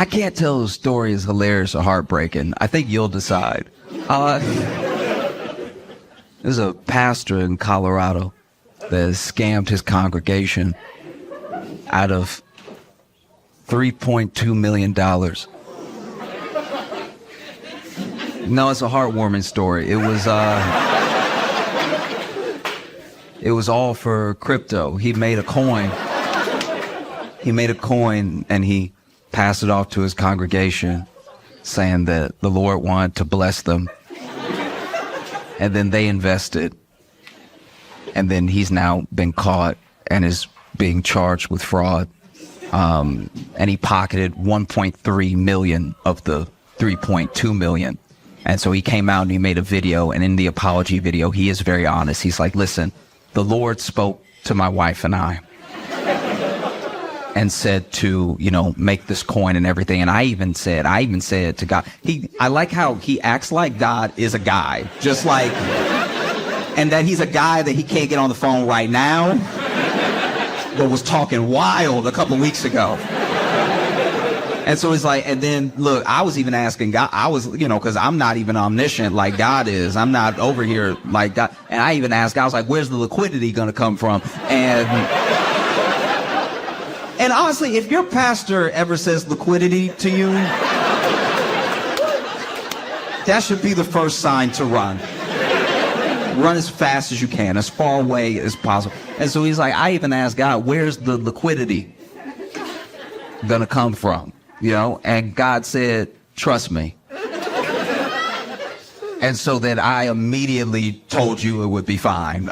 I can't tell the story is hilarious or heartbreaking. I think you'll decide. There's a pastor in Colorado that scammed his congregation out of $3.2 million. No, it's a heartwarming story. It was all for crypto. He made a coin. And he passed it off to his congregation, saying that the Lord wanted to bless them. And then they invested. And then he's now been caught and is being charged with fraud. And he pocketed 1.3 million of the 3.2 million. And so he came out and he made a video. And in the apology video, he is very honest. He's like, listen, the Lord spoke to my wife and I and said to, make this coin and everything. And I even said to God, I like how he acts like God is a guy, just like, and that he's a guy that he can't get on the phone right now, but was talking wild a couple weeks ago. And so it's like, and then look, I was even asking God, because I'm not even omniscient like God is. I'm not over here like God. And I even asked God, I was like, where's the liquidity going to come from? And honestly, if your pastor ever says liquidity to you, that should be the first sign to run. Run as fast as you can, as far away as possible. And so he's like, I even asked God, where's the liquidity gonna come from? And God said, trust me. And so then I immediately told you it would be fine.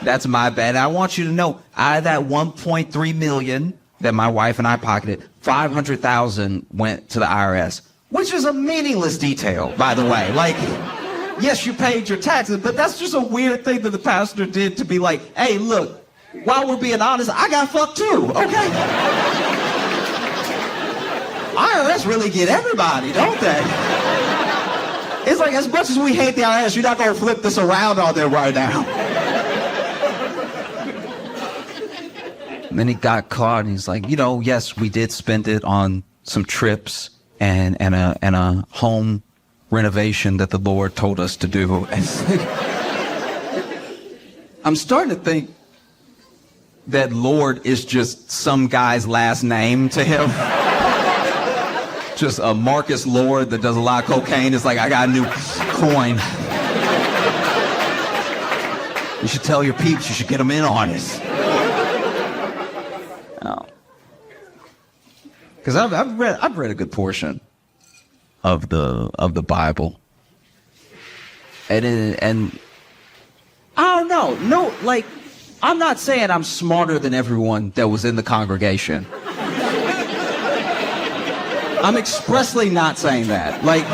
That's my bad. I want you to know, out of that 1.3 million that my wife and I pocketed, 500,000 went to the IRS, which is a meaningless detail, by the way. Like, yes, you paid your taxes, but that's just a weird thing that the pastor did to be like, hey, look, while we're being honest, I got fucked too, okay? IRS really get everybody, don't they? It's like, as much as we hate the IRS, you're not gonna flip this around on them right now. And then he got caught and he's like, yes, we did spend it on some trips and a home renovation that the Lord told us to do. And I'm starting to think that Lord is just some guy's last name to him. Just a Marcus Lord that does a lot of cocaine. It's like, I got a new coin. You should tell your peeps, you should get them in on it. Because I've read a good portion of the Bible, and I don't know. No, like, I'm not saying I'm smarter than everyone that was in the congregation. I'm expressly not saying that. Like,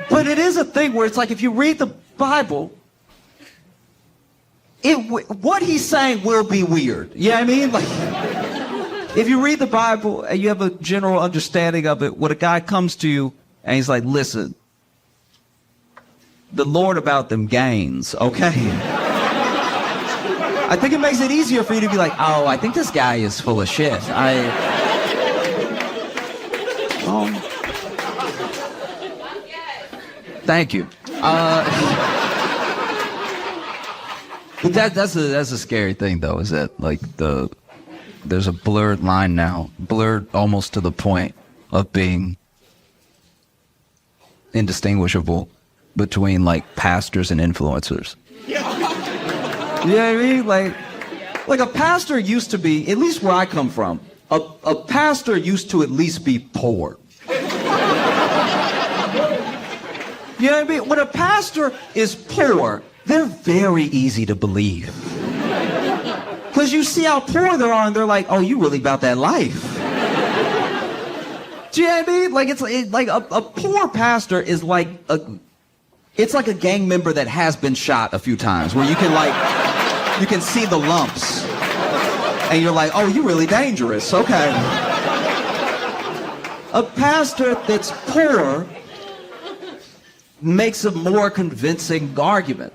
but it is a thing where it's like, if you read the Bible, what he's saying will be weird. You know what I mean? Like, if you read the Bible and you have a general understanding of it, when a guy comes to you and he's like, listen, the Lord about them gains, okay? I think it makes it easier for you to be like, oh, I think this guy is full of shit. Thank you. But that's a scary thing, though, is that, like, there's a blurred line now, blurred almost to the point of being indistinguishable between, like, pastors and influencers. You know what I mean? Like a pastor used to be, at least where I come from, a pastor used to at least be poor. You know what I mean? When a pastor is poor, they're very easy to believe. Because you see how poor they are, and they're like, oh, you really about that life. Do you know what I mean? Like, it's like a poor pastor is like it's like a gang member that has been shot a few times, where you can see the lumps. And you're like, oh, you're really dangerous, okay. A pastor that's poor makes a more convincing argument.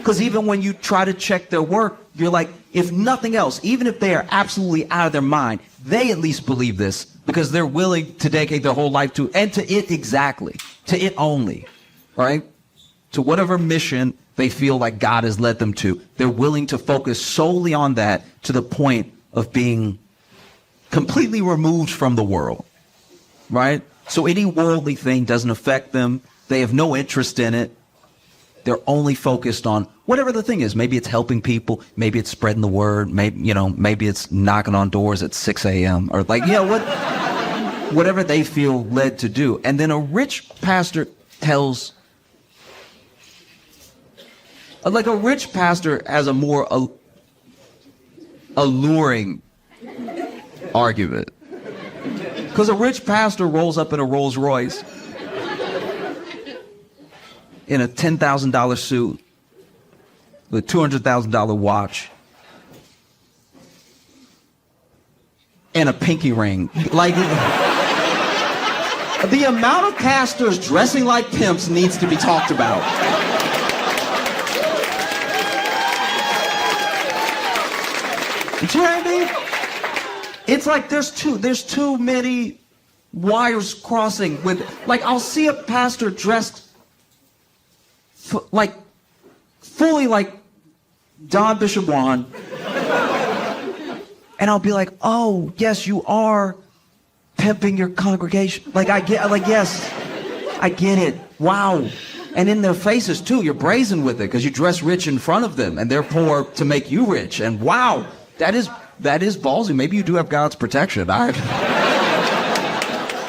Because even when you try to check their work, you're like, if nothing else, even if they are absolutely out of their mind, they at least believe this because they're willing to dedicate their whole life to, and to it exactly, to it only, right? To whatever mission they feel like God has led them to. They're willing to focus solely on that to the point of being completely removed from the world, right? So any worldly thing doesn't affect them. They have no interest in it. They're only focused on whatever the thing is. Maybe it's helping people. Maybe it's spreading the word. Maybe it's knocking on doors at 6 a.m. or whatever they feel led to do. And then a rich pastor tells, a rich pastor has a more alluring argument. Because a rich pastor rolls up in a Rolls Royce in a $10,000 suit with a $200,000 watch and a pinky ring. Like, the amount of pastors dressing like pimps needs to be talked about. Do you know what I mean? It's like there's too many wires crossing with, like, I'll see a pastor dressed fully like Don Bishop Juan, and I'll be like, oh, yes, you are pimping your congregation. Yes, I get it. Wow. And in their faces too, you're brazen with it because you dress rich in front of them and they're poor to make you rich. And wow, that is ballsy. Maybe you do have God's protection.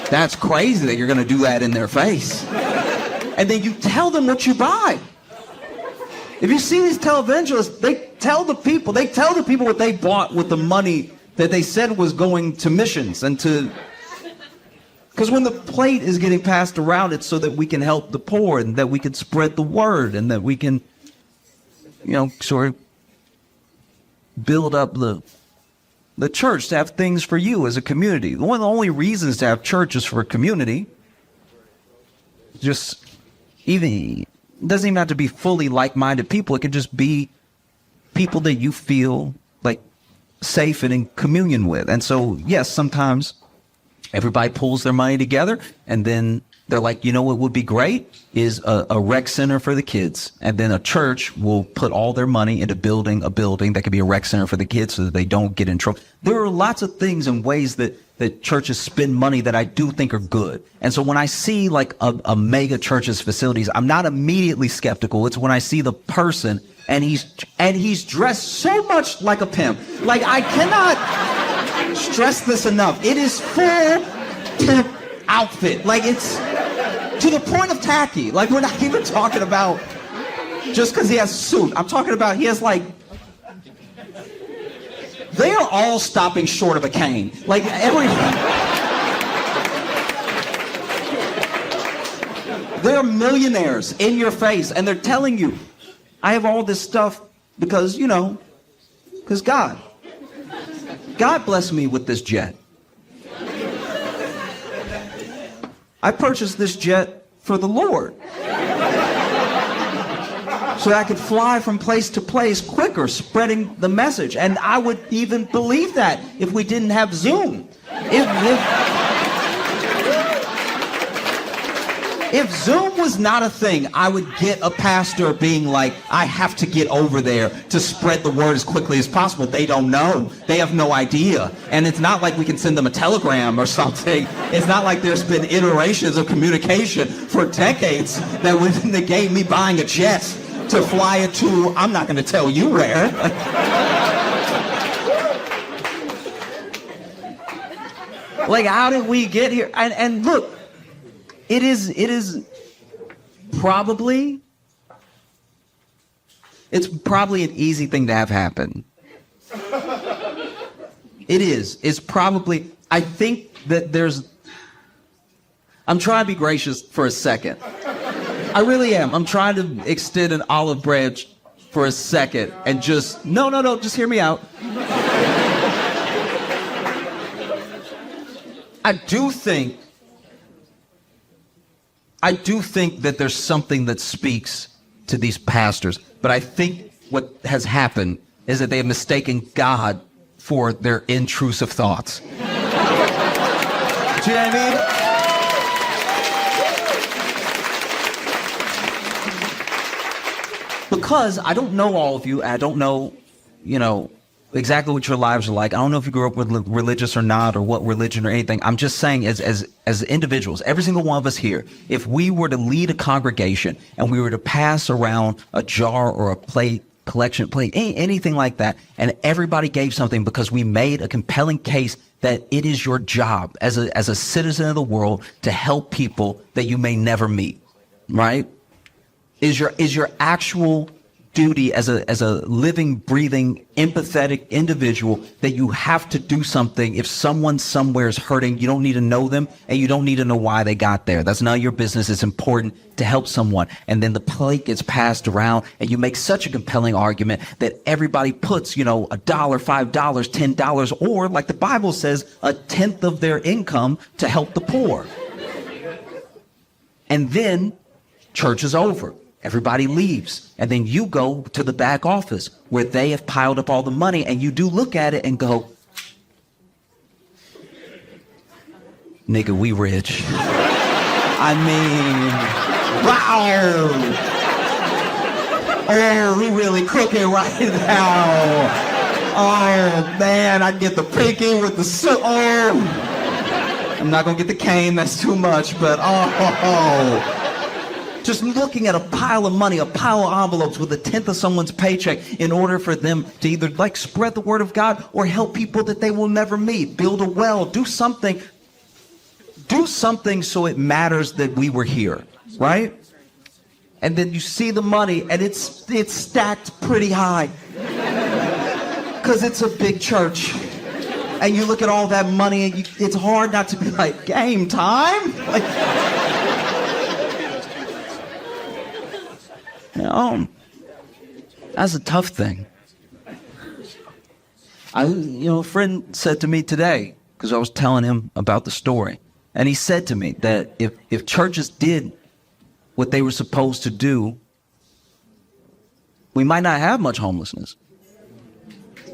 That's crazy that you're going to do that in their face. And then you tell them what you buy. If you see these televangelists, they tell the people what they bought with the money that they said was going to missions and to... Because when the plate is getting passed around, it's so that we can help the poor and that we can spread the word and that we can, sort of build up the church to have things for you as a community. One of the only reasons to have church is for a community. It doesn't even have to be fully like-minded people. It can just be people that you feel like safe and in communion with. And so, yes, sometimes everybody pulls their money together and then they're like, what would be great is a rec center for the kids. And then a church will put all their money into building a building that could be a rec center for the kids so that they don't get in trouble. There are lots of things and ways that churches spend money that I do think are good. And so when I see like a mega church's facilities, I'm not immediately skeptical. It's when I see the person and he's dressed so much like a pimp. Like, I cannot stress this enough. It is full pimp outfit. Like, it's to the point of tacky. Like, we're not even talking about just because he has a suit. I'm talking about he has like, they are all stopping short of a cane. Like, they're millionaires in your face, and they're telling you, I have all this stuff because, because God blessed me with this jet. I purchased this jet for the Lord so that I could fly from place to place quicker, spreading the message. And I would even believe that if we didn't have Zoom. If Zoom was not a thing, I would get a pastor being like, I have to get over there to spread the word as quickly as possible. They don't know. They have no idea. And it's not like we can send them a telegram or something. It's not like there's been iterations of communication for decades that would negate me buying a jet to fly it to, I'm not going to tell you where. Like, how did we get here? And look, it is probably, it's probably an easy thing to have happen. It is. It's probably, I think that I'm trying to be gracious for a second. I really am. I'm trying to extend an olive branch for a second and just, no, just hear me out. I do think that there's something that speaks to these pastors, but I think what has happened is that they have mistaken God for their intrusive thoughts. Do you know what I mean? Because I don't know all of you, I don't know, exactly what your lives are like. I don't know if you grew up with religious or not, or what religion or anything. I'm just saying, as individuals, every single one of us here, if we were to lead a congregation and we were to pass around a jar or a plate, collection plate, anything like that, and everybody gave something because we made a compelling case that it is your job as a citizen of the world to help people that you may never meet, right? Is your actual duty as a living, breathing, empathetic individual that you have to do something if someone somewhere is hurting. You don't need to know them, and you don't need to know why they got there. That's none of your business. It's important to help someone. And then the plate gets passed around, and you make such a compelling argument that everybody puts, $1, $5, $10, or like the Bible says, 1/10 of their income to help the poor. And then church is over. Everybody leaves. And then you go to the back office where they have piled up all the money, and you do look at it and go, nigga, we rich. I mean, wow. Oh, we really cooking right now. Oh, man, I get the pinky with the I'm not going to get the cane. That's too much, but oh. Just looking at a pile of money, a pile of envelopes with 1/10 of someone's paycheck in order for them to either spread the word of God or help people that they will never meet, build a well, do something so it matters that we were here, right? And then you see the money and it's stacked pretty high because it's a big church. And you look at all that money and it's hard not to be like, game time? That's a tough thing. A friend said to me today, because I was telling him about the story, and he said to me that if churches did what they were supposed to do, we might not have much homelessness. You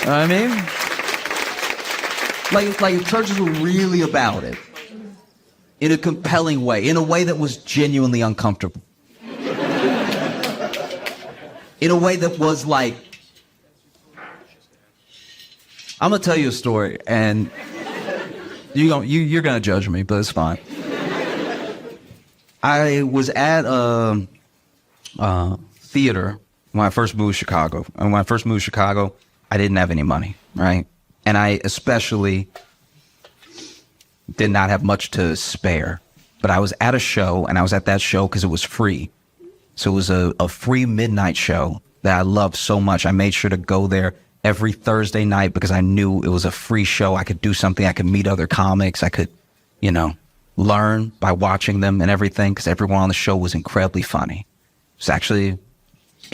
know what I mean? Like if churches were really about it, in a compelling way, in a way that was genuinely uncomfortable. In a way that was like, I'm gonna tell you a story, and you're gonna judge me, but it's fine. I was at a theater when I first moved to Chicago. And when I first moved to Chicago, I didn't have any money, right? And I especially did not have much to spare. But I was at a show, and I was at that show because it was free. So it was a free midnight show that I loved so much. I made sure to go there every Thursday night because I knew it was a free show. I could do something. I could meet other comics. I could, learn by watching them and everything, because everyone on the show was incredibly funny. It was actually a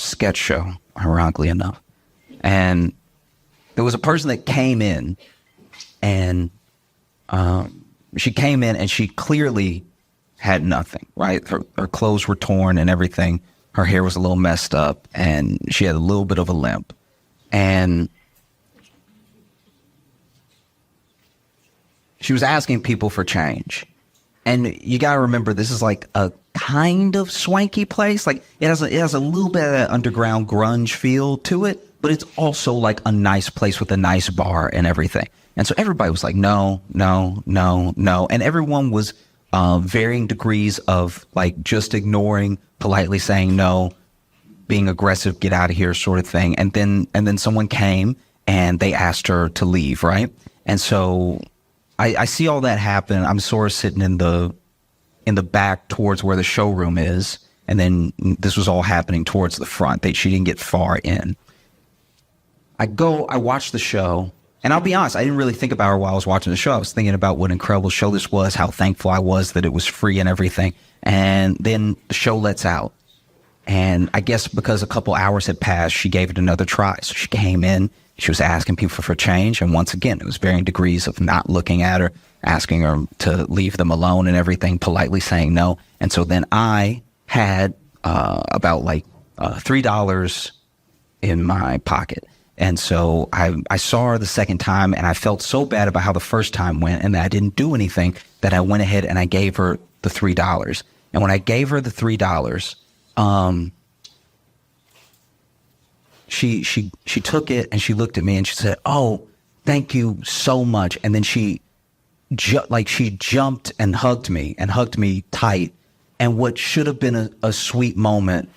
sketch show, ironically enough. And there was a person that came in, and she came in and she clearly had nothing, right? Her clothes were torn and everything. Her hair was a little messed up, and she had a little bit of a limp. And she was asking people for change. And you gotta remember, this is like a kind of swanky place. Like it has a little bit of that underground grunge feel to it, but it's also like a nice place with a nice bar and everything. And so everybody was like, no, no, no, no. And everyone was varying degrees of like just ignoring, politely saying no, being aggressive, get out of here sort of thing. And then someone came and they asked her to leave, right? And so I see all that happen. I'm sort of sitting in the back towards where the showroom is. And then this was all happening towards the front. She didn't get far in. I watch the show. And I'll be honest, I didn't really think about her while I was watching the show. I was thinking about what an incredible show this was, how thankful I was that it was free and everything. And then the show lets out. And I guess because a couple hours had passed, she gave it another try. So she came in, she was asking people for change. And once again, it was varying degrees of not looking at her, asking her to leave them alone and everything, politely saying no. And so then I had about like $3 in my pocket. And so I saw her the second time, and I felt so bad about how the first time went and that I didn't do anything that I went ahead and I gave her the $3. And when I gave her the $3, she took it and she looked at me and she said, "Oh, thank you so much." And then she jumped and hugged me tight. And what should have been a sweet moment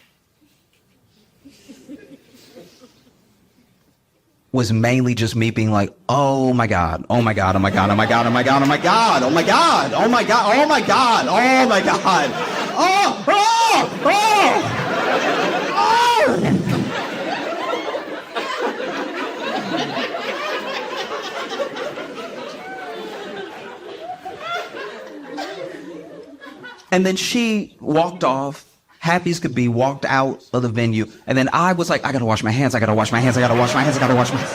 was mainly just me being like, "Oh my God, oh my God, oh my God, oh my God, oh my God, oh my God, oh my God, oh my God, oh my God, oh my God, oh, oh, oh, oh." And then she walked off, happy as could be, walked out of the venue. And then I was like, I gotta wash my hands, I gotta wash my hands, I gotta wash my hands, I gotta wash my hands.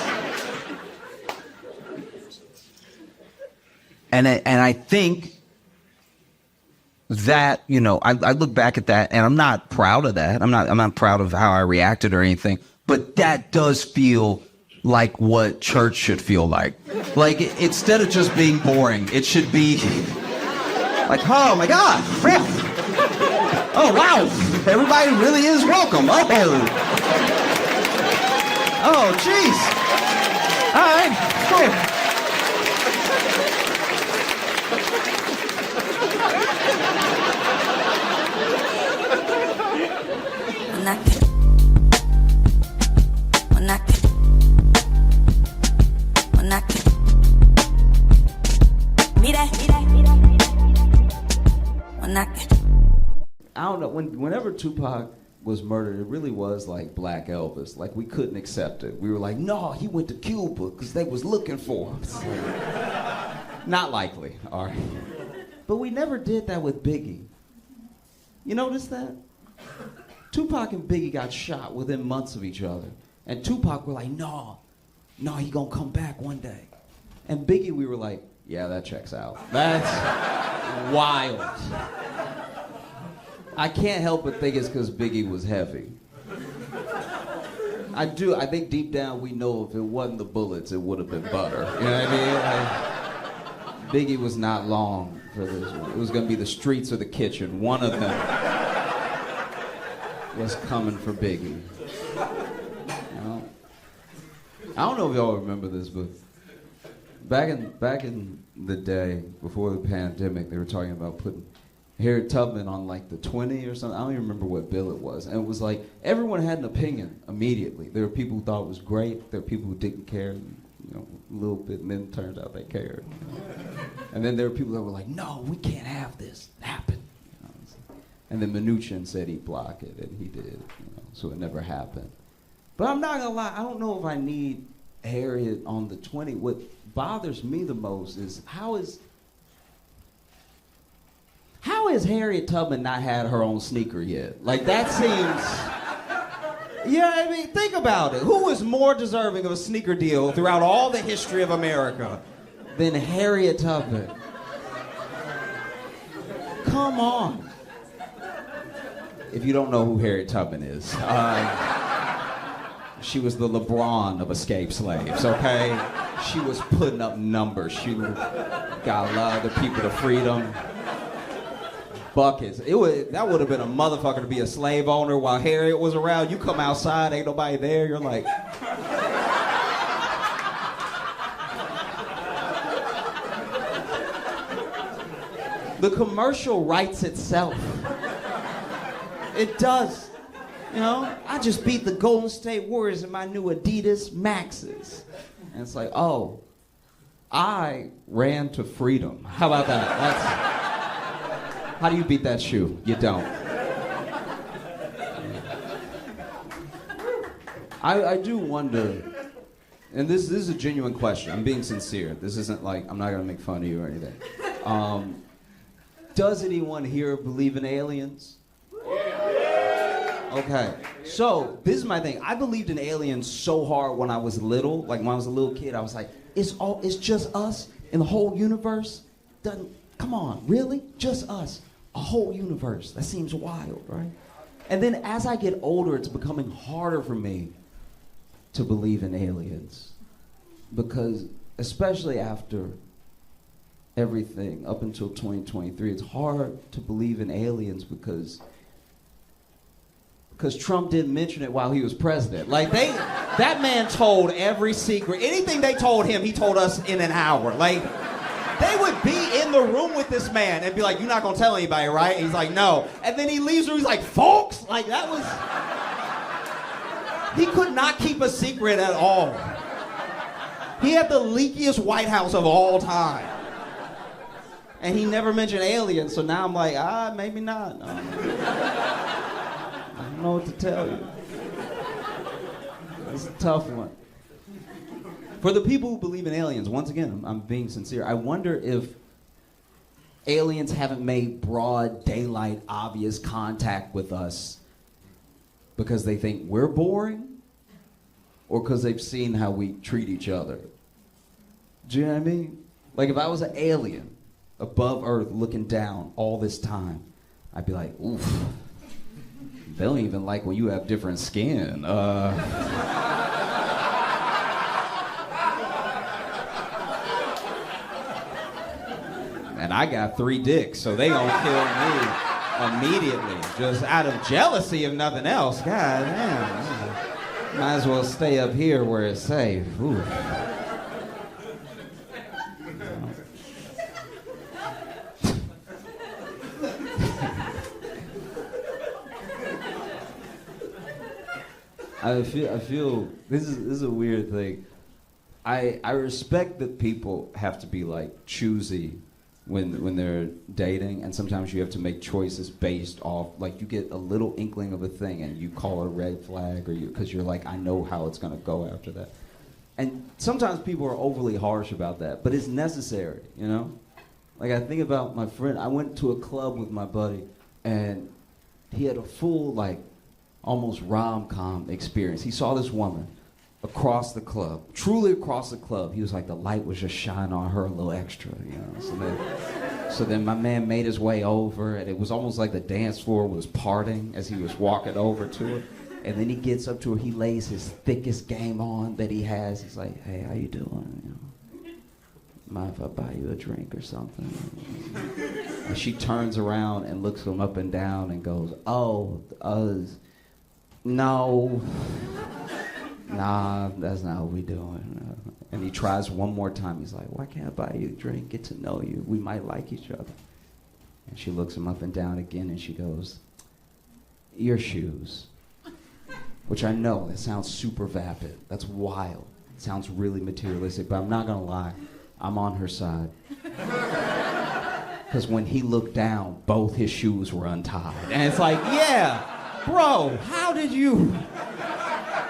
And I think that, you know, I look back at that and I'm not proud of that. I'm not proud of how I reacted or anything, but that does feel like what church should feel like. Like, instead of just being boring, it should be like, oh my God. Oh, wow. Everybody really is welcome. Oh, jeez. All right, cool. I don't know, whenever Tupac was murdered, it really was like Black Elvis. Like, we couldn't accept it. We were like, no, he went to Cuba because they was looking for him. Not likely, all right. But we never did that with Biggie. You notice that? Tupac and Biggie got shot within months of each other. And Tupac were like, no, he gonna come back one day. And Biggie, we were like, yeah, that checks out. That's wild. I can't help but think it's because Biggie was heavy. I think deep down we know if it wasn't the bullets, it would have been butter. You know what I mean? Biggie was not long for this. It was gonna be the streets or the kitchen. One of them was coming for Biggie. You know? I don't know if y'all remember this, but back in the day, before the pandemic, they were talking about putting Harriet Tubman on like the 20 or something. I don't even remember what bill it was. And it was like, everyone had an opinion immediately. There were people who thought it was great. There were people who didn't care, you know, a little bit, and then it turns out they cared. And then there were people that were like, no, we can't have this happen. You know? And then Mnuchin said he'd block it, and he did, you know, so it never happened. But I'm not gonna lie, I don't know if I need Harriet on the 20. What bothers me the most is how has Harriet Tubman not had her own sneaker yet? Like, that seems... Yeah, I mean, think about it. Who is more deserving of a sneaker deal throughout all the history of America than Harriet Tubman? Come on. If you don't know who Harriet Tubman is, she was the LeBron of escaped slaves, okay? She was putting up numbers. She got a lot of the people to freedom. Buckets. That would have been a motherfucker to be a slave owner while Harriet was around. You come outside, ain't nobody there. You're like... The commercial writes itself. It does. You know, I just beat the Golden State Warriors in my new Adidas Maxes. And it's like, oh, I ran to freedom. How about that? How do you beat that shoe? You don't. I do wonder, and this is a genuine question. I'm being sincere. This isn't like, I'm not going to make fun of you or anything. Does anyone here believe in aliens? Okay, so this is my thing. I believed in aliens so hard when I was little. Like, when I was a little kid, I was like, it's just us in the whole universe? Come on, really? Just us? A whole universe? That seems wild, right? And then as I get older, it's becoming harder for me to believe in aliens. Because especially after everything up until 2023, it's hard to believe in aliens because Trump didn't mention it while he was president. Like that man told every secret. Anything they told him, he told us in an hour. Like, they would be in the room with this man and be like, "You're not gonna tell anybody, right?" And he's like, "No." And then he leaves, and he's like, "Folks," like that was. He could not keep a secret at all. He had the leakiest White House of all time. And he never mentioned aliens, so now I'm like, maybe not. I don't know what to tell you. It's a tough one. For the people who believe in aliens, once again, I'm being sincere, I wonder if aliens haven't made broad daylight obvious contact with us because they think we're boring or because they've seen how we treat each other. Do you know what I mean? Like if I was an alien above Earth looking down all this time, I'd be like, oof, they don't even like when you have different skin. And I got 3 dicks, so they gonna kill me immediately, just out of jealousy if nothing else. God damn, might as well stay up here where it's safe. Ooh. I feel this is a weird thing. I respect that people have to be like choosy when they're dating, and sometimes you have to make choices based off, like, you get a little inkling of a thing and you call it a red flag, or because you're like, I know how it's gonna go after that. And sometimes people are overly harsh about that, but it's necessary, you know? Like, I think about my friend, I went to a club with my buddy, and he had a full, like, almost rom-com experience. He saw this woman across the club, truly across the club. He was like, the light was just shining on her a little extra, you know? So then my man made his way over, and it was almost like the dance floor was parting as he was walking over to her. And then he gets up to her, he lays his thickest game on that he has. He's like, "Hey, how you doing? You know, mind if I buy you a drink or something?" And she turns around and looks him up and down and goes, no. Nah, that's not what we doing. And he tries one more time. He's like, "Why can't I buy you a drink? Get to know you. We might like each other." And she looks him up and down again, and she goes, "Your shoes." Which I know, that sounds super vapid. That's wild. It sounds really materialistic, but I'm not gonna lie. I'm on her side. Because when he looked down, both his shoes were untied. And it's like, yeah, bro, how did you...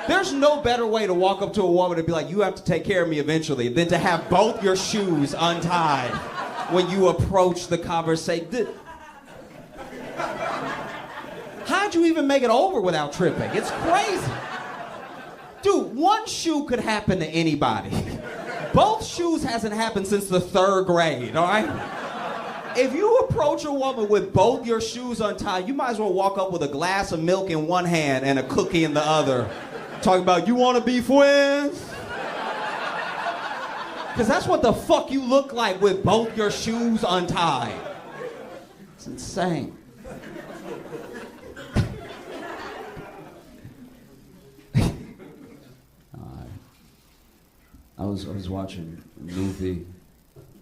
There's no better way to walk up to a woman and be like, "You have to take care of me eventually," than to have both your shoes untied when you approach the conversation. How'd you even make it over without tripping? It's crazy. Dude, one shoe could happen to anybody. Both shoes hasn't happened since the 3rd grade, all right? If you approach a woman with both your shoes untied, you might as well walk up with a glass of milk in one hand and a cookie in the other. Talking about, "You want to be friends?" Because that's what the fuck you look like with both your shoes untied. It's insane. I was watching a movie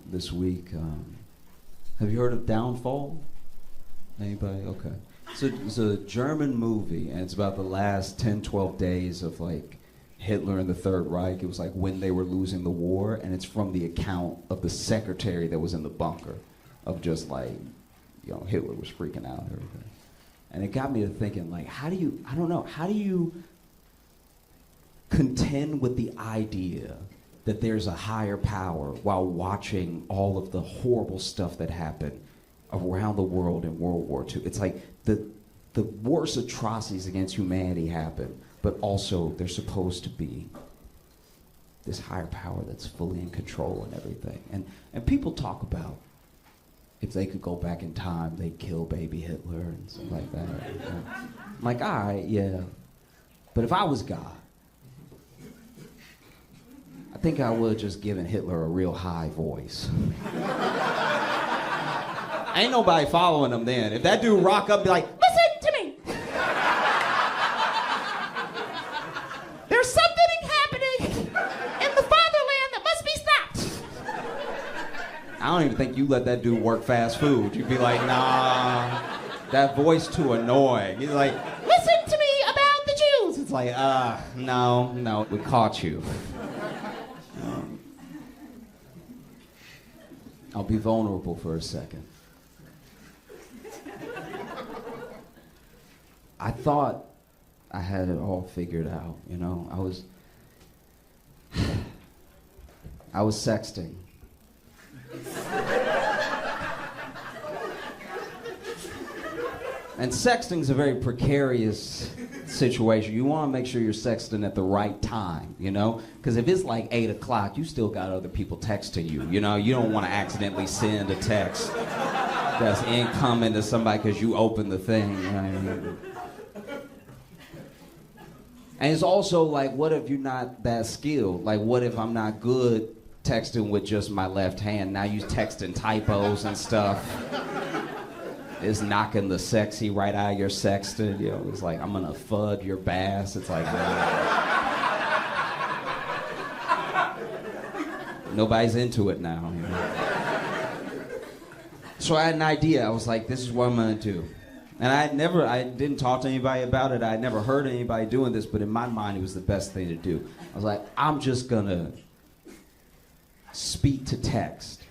this week. Have you heard of Downfall? Anybody? Okay. It's a German movie, and it's about the last 10, 12 days of, like, Hitler and the Third Reich. It was like when they were losing the war, and it's from the account of the secretary that was in the bunker, of just, like, you know, Hitler was freaking out and everything. And it got me to thinking, like, how do you contend with the idea that there's a higher power while watching all of the horrible stuff that happened around the world in World War II? It's like the worst atrocities against humanity happen, but also there's supposed to be this higher power that's fully in control and everything. And people talk about if they could go back in time, they'd kill baby Hitler and stuff like that. I'm like, all right, yeah. But if I was God, I think I would have just given Hitler a real high voice. Ain't nobody following him then. If that dude rock up and be like, listen to me. There's something happening in the fatherland that must be stopped. I don't even think you let that dude work fast food. You'd be like, nah, that voice too annoying. He's like, listen to me about the Jews. It's like, no, we caught you. I'll be vulnerable for a second. I thought I had it all figured out, you know. I was sexting. And sexting's a very precarious situation. You want to make sure you're sexting at the right time, you know? Because if it's like 8 o'clock, you still got other people texting you, you know? You don't want to accidentally send a text that's incoming to somebody because you opened the thing, you know what I mean? And it's also like, what if you're not that skilled? Like, what if I'm not good texting with just my left hand? Now you texting typos and stuff. It's knocking the sexy right out of your sexting. You know, it's like, I'm gonna fud your bass. It's like, nobody's into it now. You know? So I had an idea. I was like, this is what I'm gonna do. And I didn't talk to anybody about it. I had never heard anybody doing this, but in my mind, it was the best thing to do. I was like, I'm just gonna speak to text.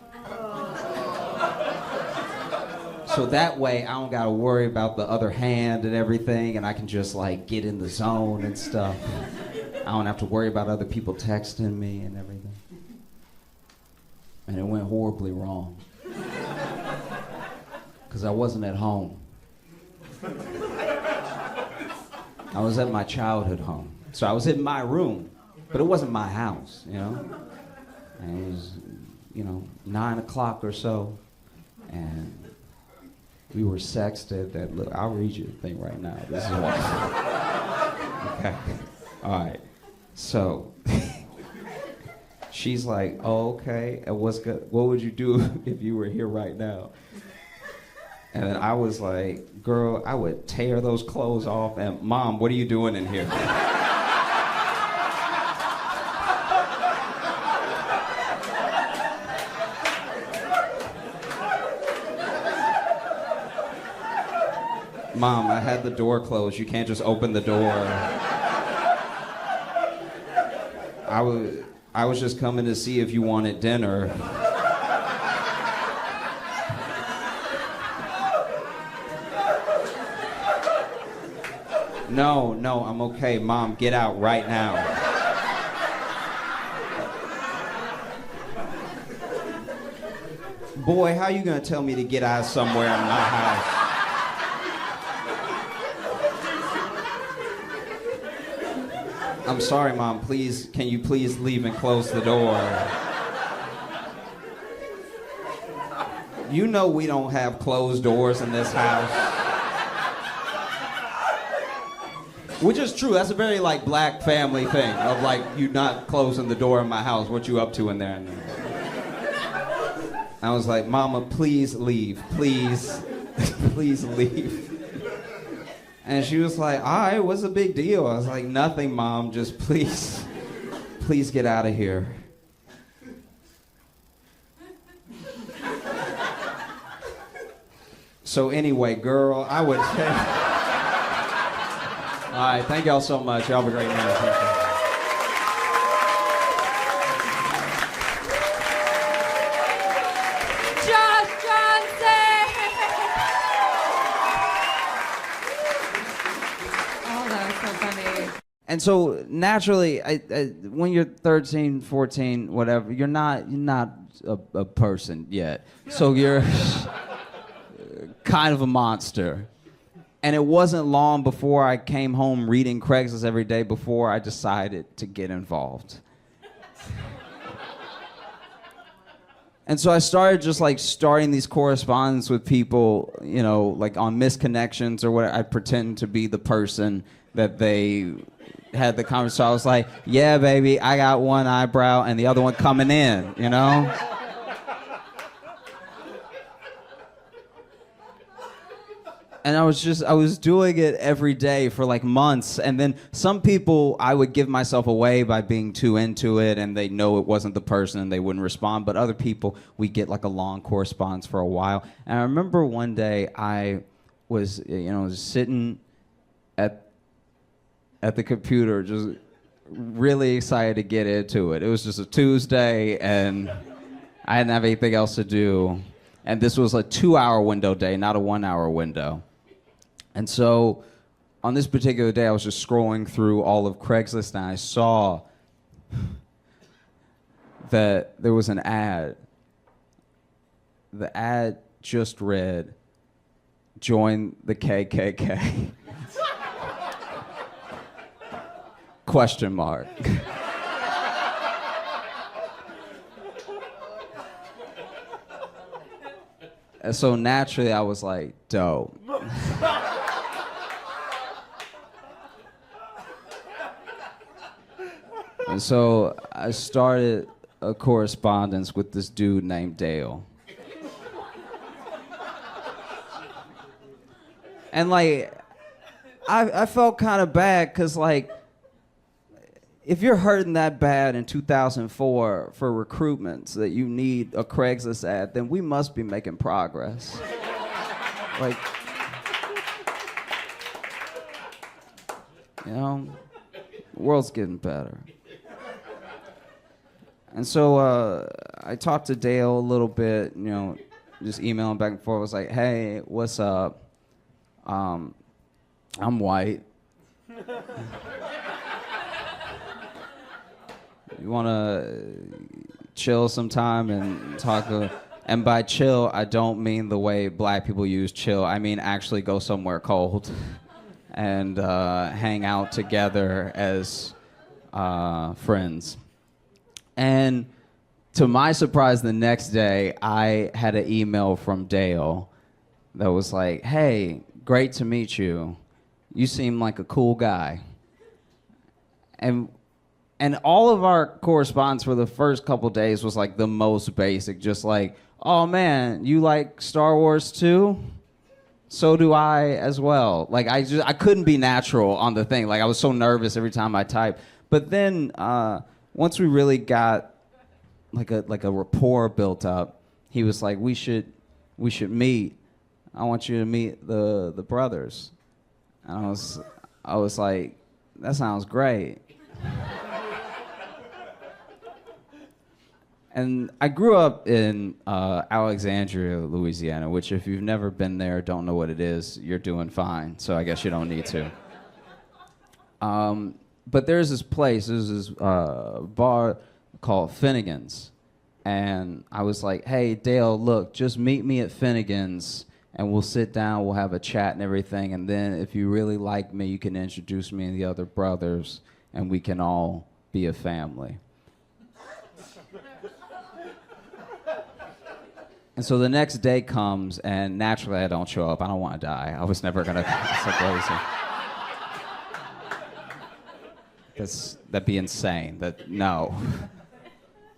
So that way, I don't gotta worry about the other hand and everything, and I can just like get in the zone and stuff. I don't have to worry about other people texting me and everything. And it went horribly wrong. Because I wasn't at home. I was at my childhood home. So I was in my room, but it wasn't my house, you know? And it was, 9 o'clock or so, and we were sexted. Look, I'll read you the thing right now. This is what. Okay. All right. So she's like, "Oh, okay. And what's good? What would you do if you were here right now?" And then I was like, "Girl, I would tear those clothes off. And Mom, what are you doing in here?" Mom, I had the door closed. You can't just open the door. I was just coming to see if you wanted dinner. No, I'm okay. Mom, get out right now. Boy, how you gonna tell me to get out somewhere in my house? I'm sorry, Mom, please, can you please leave and close the door? You know we don't have closed doors in this house. Which is true, that's a very like black family thing of like you not closing the door in my house. What you up to in there? I was like, Mama, please leave, please, please leave. And she was like, all right, what's the big deal? I was like, nothing, Mom, just please get out of here. So anyway, girl, I would say... All right, thank y'all so much. Y'all have a great night. Thank you. And so naturally, when you're 13, 14, whatever, you're not a person yet. So you're kind of a monster. And it wasn't long before I came home reading Craigslist every day before I decided to get involved. And so I started just like starting these correspondence with people, you know, like on misconnections or what. I'd pretend to be the person that they had the conversation. So I was like, yeah, baby, I got one eyebrow and the other one coming in, you know? And I was doing it every day for like months. And then some people, I would give myself away by being too into it and they know it wasn't the person and they wouldn't respond. But other people, we get like a long correspondence for a while. And I remember one day I was, sitting at the computer, just really excited to get into it. It was just a Tuesday and I didn't have anything else to do. And this was a 2-hour window day, not a 1-hour window. And so on this particular day, I was just scrolling through all of Craigslist and I saw that there was an ad. The ad just read, "Join the KKK." Question mark. And so naturally I was like, dope. And so I started a correspondence with this dude named Dale. And like, I felt kind of bad because like, if you're hurting that bad in 2004 for recruitments that you need a Craigslist ad, then we must be making progress. Like, you know, the world's getting better. And so I talked to Dale a little bit, you know, just emailing back and forth. I was like, hey, what's up? I'm white. You want to chill sometime and talk? And by chill, I don't mean the way black people use chill. I mean actually go somewhere cold and hang out together as friends. And to my surprise, the next day, I had an email from Dale that was like, hey, great to meet you. You seem like a cool guy. And all of our correspondence for the first couple days was like the most basic, just like, oh man, you like Star Wars too? So do I as well. Like I couldn't be natural on the thing. Like I was so nervous every time I typed. But then once we really got like a rapport built up, he was like, we should meet. I want you to meet the brothers. And I was like, that sounds great. And I grew up in Alexandria, Louisiana, which if you've never been there, don't know what it is, you're doing fine. So I guess you don't need to. But there's this bar called Finnegan's. And I was like, hey, Dale, look, just meet me at Finnegan's and we'll sit down, we'll have a chat and everything. And then if you really like me, you can introduce me and the other brothers and we can all be a family. And so the next day comes, and naturally I don't show up. I don't want to die. I was never going to... That'd be insane. No.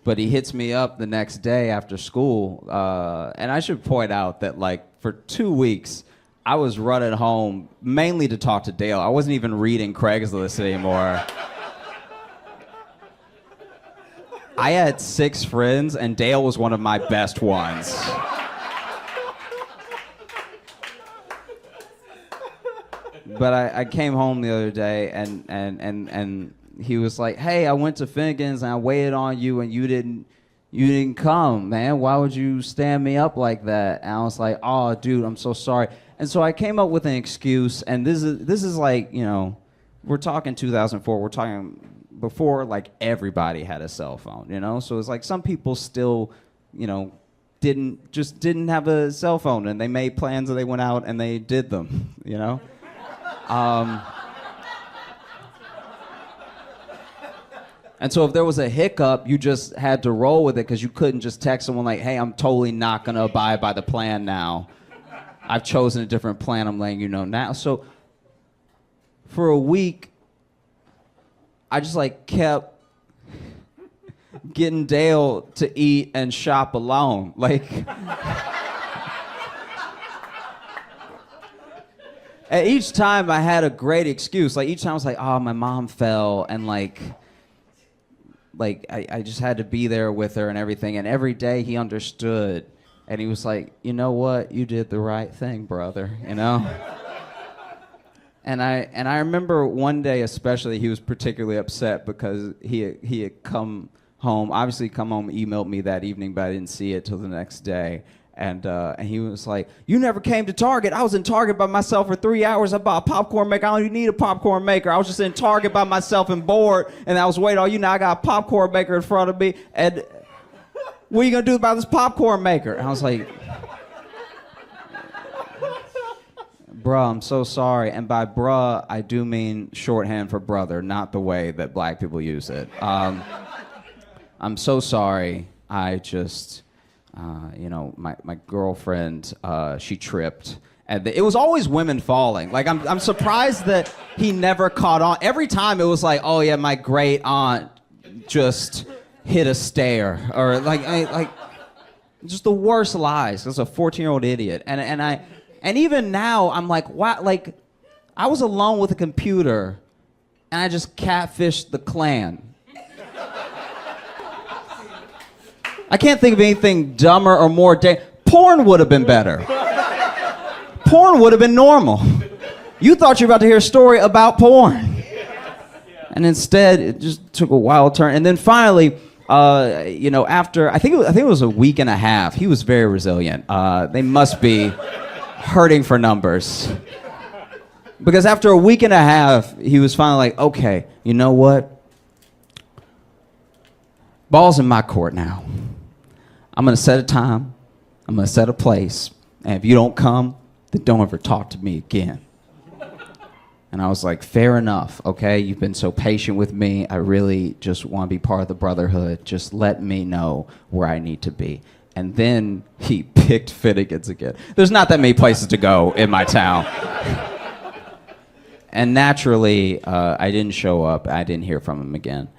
But he hits me up the next day after school. And I should point out that, like, for 2 weeks, I was running home mainly to talk to Dale. I wasn't even reading Craigslist anymore. I had 6 friends, and Dale was one of my best ones. But I came home the other day, and he was like, hey, I went to Finnegan's, and I waited on you, and you didn't come, man. Why would you stand me up like that? And I was like, oh, dude, I'm so sorry. And so I came up with an excuse, and this is like, you know, we're talking 2004, we're talking... before, like, everybody had a cell phone, you know? So it's like some people still, you know, didn't have a cell phone, and they made plans and they went out and they did them, you know? And so if there was a hiccup, you just had to roll with it because you couldn't just text someone like, hey, I'm totally not going to abide by the plan now. I've chosen a different plan. I'm letting you know now. So for a week, I just like kept getting Dale to eat and shop alone. Like, and each time I had a great excuse. Like each time I was like, oh, my mom fell, and like I just had to be there with her and everything. And every day he understood, and he was like, you know what, you did the right thing, brother. You know. And I remember one day especially, he was particularly upset because he had come home, obviously come home, emailed me that evening, but I didn't see it till the next day. And he was like, you never came to Target. I was in Target by myself for 3 hours. I bought a popcorn maker. I don't even need a popcorn maker. I was just in Target by myself and bored, and I was waiting on you. Now I got a popcorn maker in front of me, and what are you gonna do about this popcorn maker? And I was like, bruh, I'm so sorry. And by bruh, I do mean shorthand for brother, not the way that black people use it. I'm so sorry. I just, my girlfriend, she tripped. And it was always women falling. Like, I'm surprised that he never caught on. Every time it was like, oh yeah, my great aunt just hit a stair. Or like just the worst lies. I was a 14-year-old idiot. And even now, I'm like, wow, like, I was alone with a computer, and I just catfished the Klan. I can't think of anything dumber or more porn would have been better. Porn would have been normal. You thought you were about to hear a story about porn. And instead, it just took a wild turn. And then finally, after, I think it was a week and a half, he was very resilient. They must be hurting for numbers. Because after a week and a half, he was finally like, okay, you know what? Ball's in my court now. I'm gonna set a time, I'm gonna set a place, and if you don't come, then don't ever talk to me again. And I was like, fair enough, okay? You've been so patient with me. I really just want to be part of the brotherhood. Just let me know where I need to be. And then he picked Finnegan's again. There's not that many places to go in my town. And naturally, I didn't show up. I didn't hear from him again.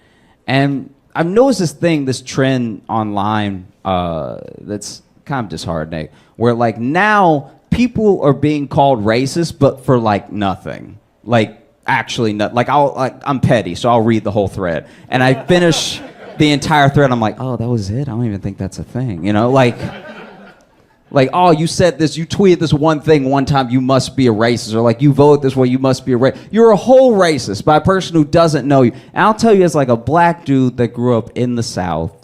And I've noticed this trend online that's kind of disheartening, where like now people are being called racist, but for like nothing. Like actually not. Like I'm petty, so I'll read the whole thread, and I finish the entire thread. I'm like, oh, that was it. I don't even think that's a thing. You know, like, oh, you said this, you tweeted this one thing one time, you must be a racist, or like you voted this way, you must be a racist. You're a whole racist by a person who doesn't know you. And I'll tell you, as like a black dude that grew up in the South,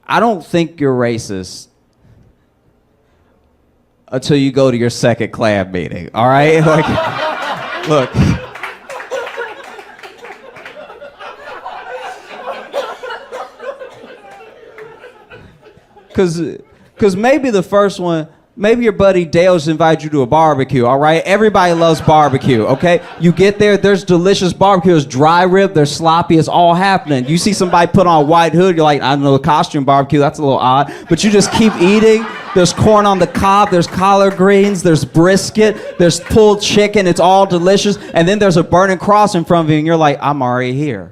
I don't think you're racist until you go to your second Klan meeting. All right, like, look. Because maybe the first one, maybe your buddy Dale's invited you to a barbecue, all right? Everybody loves barbecue, okay? You get there, there's delicious barbecue. There's dry rib, there's sloppy, it's all happening. You see somebody put on a white hood, you're like, I don't know, costume barbecue, that's a little odd. But you just keep eating. There's corn on the cob, there's collard greens, there's brisket, there's pulled chicken, it's all delicious. And then there's a burning cross in front of you, and you're like, I'm already here.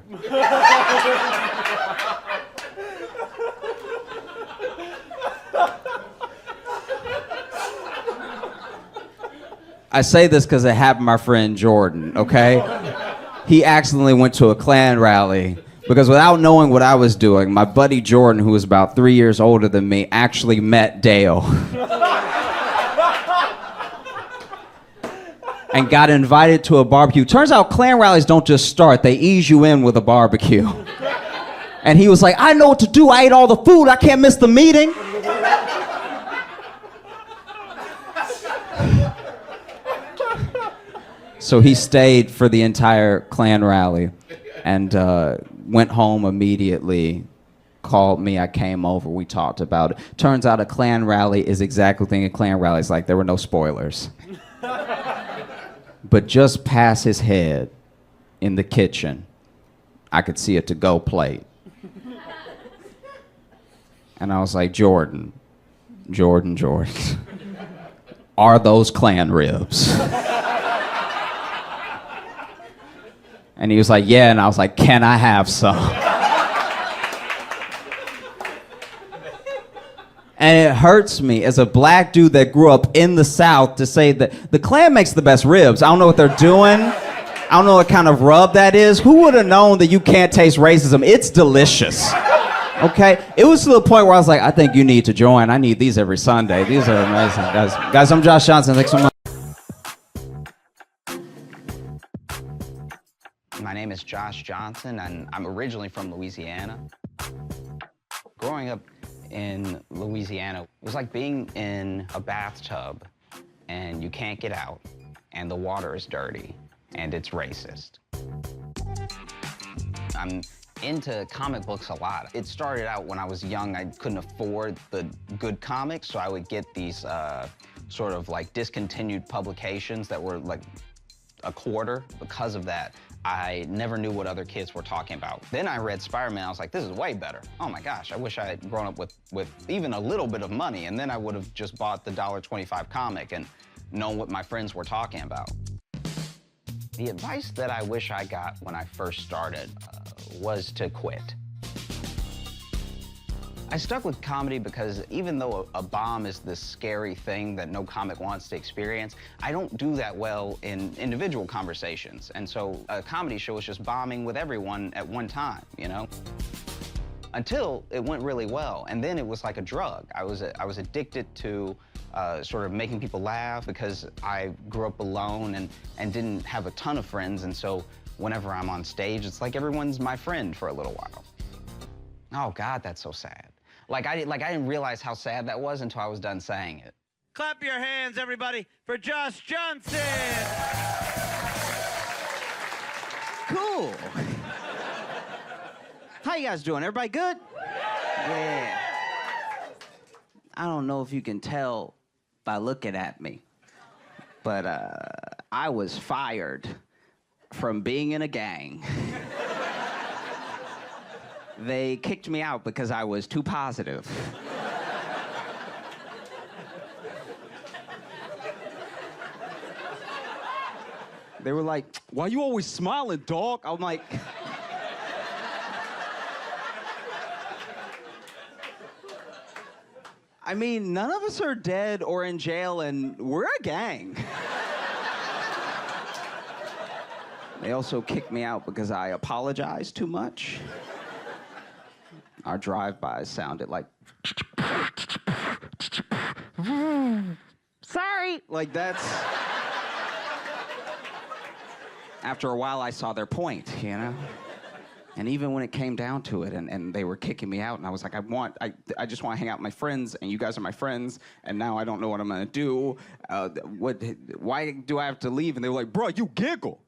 I say this because it happened to my friend Jordan, okay? He accidentally went to a Klan rally because without knowing what I was doing, my buddy Jordan, who was about 3 years older than me, actually met Dale. And got invited to a barbecue. Turns out Klan rallies don't just start, they ease you in with a barbecue. And he was like, I know what to do, I ate all the food, I can't miss the meeting. So he stayed for the entire Klan rally and went home immediately, called me, I came over, we talked about it. Turns out a Klan rally is exactly the thing a Klan rally is like. There were no spoilers. But just past his head in the kitchen, I could see a to-go plate. And I was like, Jordan, are those clan ribs? And he was like, yeah, and I was like, can I have some? And it hurts me as a black dude that grew up in the South to say that the Klan makes the best ribs. I don't know what they're doing. I don't know what kind of rub that is. Who would have known that you can't taste racism? It's delicious. Okay? It was to the point where I was like, I think you need to join. I need these every Sunday. These are amazing, guys. Guys, I'm Josh Johnson. Thanks so much. My name is Josh Johnson, and I'm originally from Louisiana. Growing up in Louisiana, it was like being in a bathtub and you can't get out, and the water is dirty, and it's racist. I'm into comic books a lot. It started out when I was young. I couldn't afford the good comics, so I would get these sort of like discontinued publications that were like a quarter. Because of that, I never knew what other kids were talking about. Then I read Spider-Man. I was like, this is way better. Oh my gosh, I wish I had grown up with even a little bit of money, and then I would have just bought the $1.25 comic and known what my friends were talking about. The advice that I wish I got when I first started was to quit. I stuck with comedy because even though a bomb is this scary thing that no comic wants to experience, I don't do that well in individual conversations. And so a comedy show is just bombing with everyone at one time, you know? Until it went really well, and then it was like a drug. I was addicted to sort of making people laugh because I grew up alone and didn't have a ton of friends, and so whenever I'm on stage, it's like everyone's my friend for a little while. Oh God, that's so sad. Like I didn't realize how sad that was until I was done saying it. Clap your hands, everybody, for Josh Johnson. Cool. How you guys doing? Everybody good? Yeah. I don't know if you can tell by looking at me, but I was fired from being in a gang. They kicked me out because I was too positive. They were like, why you always smiling, dog? I'm like... I mean, none of us are dead or in jail, and we're a gang. They also kicked me out because I apologized too much. Our drive-bys sounded like... Sorry! Like, that's... After a while, I saw their point, you know? And even when it came down to it, and they were kicking me out, and I was like, I just want to hang out with my friends, and you guys are my friends, and now I don't know what I'm gonna do. Why do I have to leave? And they were like, bro, you giggle.